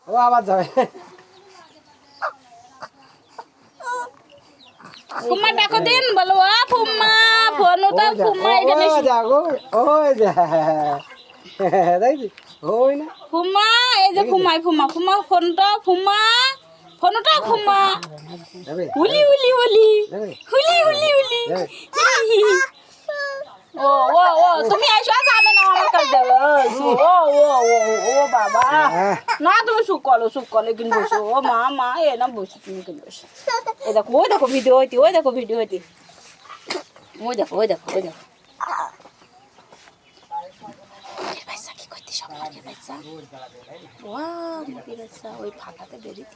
ও আবার যাবে। ফুম্মা ডাকো দিন বলো ও ফুম্মা ফোন উঠাও ফুম্মা এটা বেশি যাগো ওই যা দেখি ওই না ফুম্মা এই যে ফুম্মাই ফুম্মা ফুম্মা ফোনটা ফুম্মা ফোনটা ফুম্মা যাবে হুলি হুলি হুলি যাবে হুলি হুলি হুলি যাবে ও ও ও তুমি আইসো আর যাবে না আমার কাছে যাবে ও ও ও ও বাবা না তুমি সুখ করো কিন্তু বসো ও মা মা এ না বসো তুমি কিন্তু বসো ওই দেখো ভিডিও হইতি ওই দেখো ভিডিও হইতি ওই দেখো ওই দেখো ওই দেখো পয়সা কি করতে সব লাগে পয়সা ওয়া মুটি পয়সা ওই ফাটাতে বেরিয়ে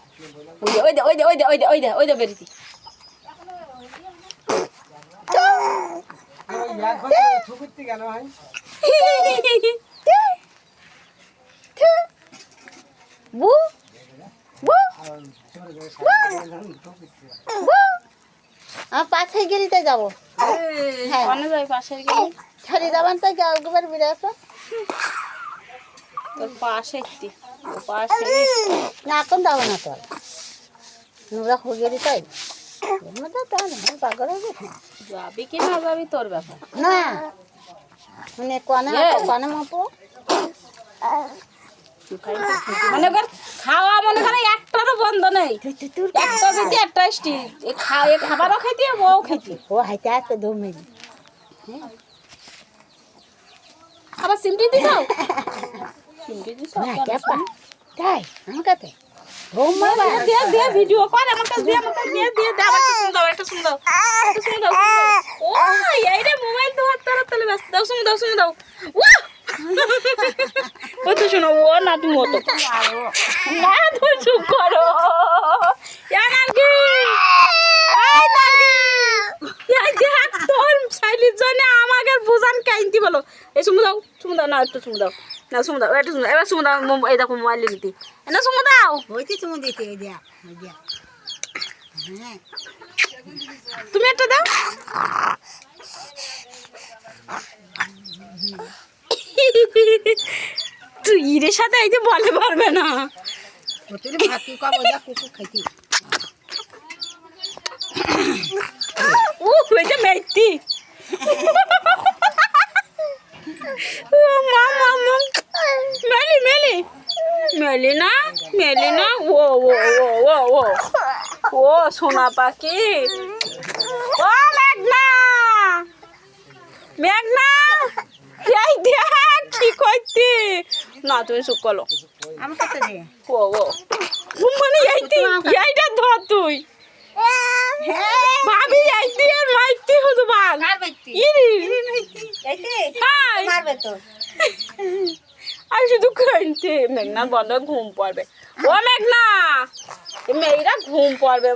ওই দে বেরিয়ে ছুটতে কেন ভাই বু বু আমার পাশে গেলিতে যাবো হ্যাঁ অনেক যাই পাশে গেলে ছাড়ি যাবেন তাই একবার বেড়ে আসো তোর পাশে পাশে না এখন যাবো না তোর নোংরা হয়ে গেলি তাই পাগল হবে যাবি কি না যাবি তোর ব্যাপার না মানে কনে কনে মাপো মানে ওর খাওয়া মনে করে একটারও বন্ধ নেই একটা খেতে একটা স্টিক খাবারও খাইতে বউ খাইতে ও হাইতে আসতে দৌ মেরি আবার সিমটি দিছাও সিমটি দিছাও তাই আমার কাছে ধুম মারবা দিয়ে ভিডিও কর আমার কাছে দিয়ে আবার একটা শুন দাও ও এই রে মোবাইল তো হাত তালে ব্যস্ত দাও শুন দাও ও তো শোনো ও না তুমি ও তো না তুমি চুপ করো নাকি দেখ তোর শাইলির জন্য আমাকে বুঝান কাইন্তি বলো এই শুনে দাও না একটু শুনে দাও না শুনে দাও একটু শুনে এবার শুনে দাও এই দেখো মোবাইল নিতে না শুনে দাও হইতে তুমি দিতে ওই দিয়া হ্যাঁ তুমি একটা দাও তুই ইরের সাথে এই যে বলে পারবে না হোটেলে ভাত কি কব যা কুকুর খাইতি ওই যে মেয়েটি মেলি না ও ও ও ও ও ও সোনা পাখি ও মেঘনা এই দেখ কি করতি না তুমি চুপ করো আমার কাছে দে ও ও মানে এইটা ধর তুই ভাবি আইতি আর মাইতি শুধু বাল মারবে তো আর শুধু খাইতে মেঘনার বন্ধ ঘুম পড়বে ও মেঘনা মেয়েরা ঘুম পড়বে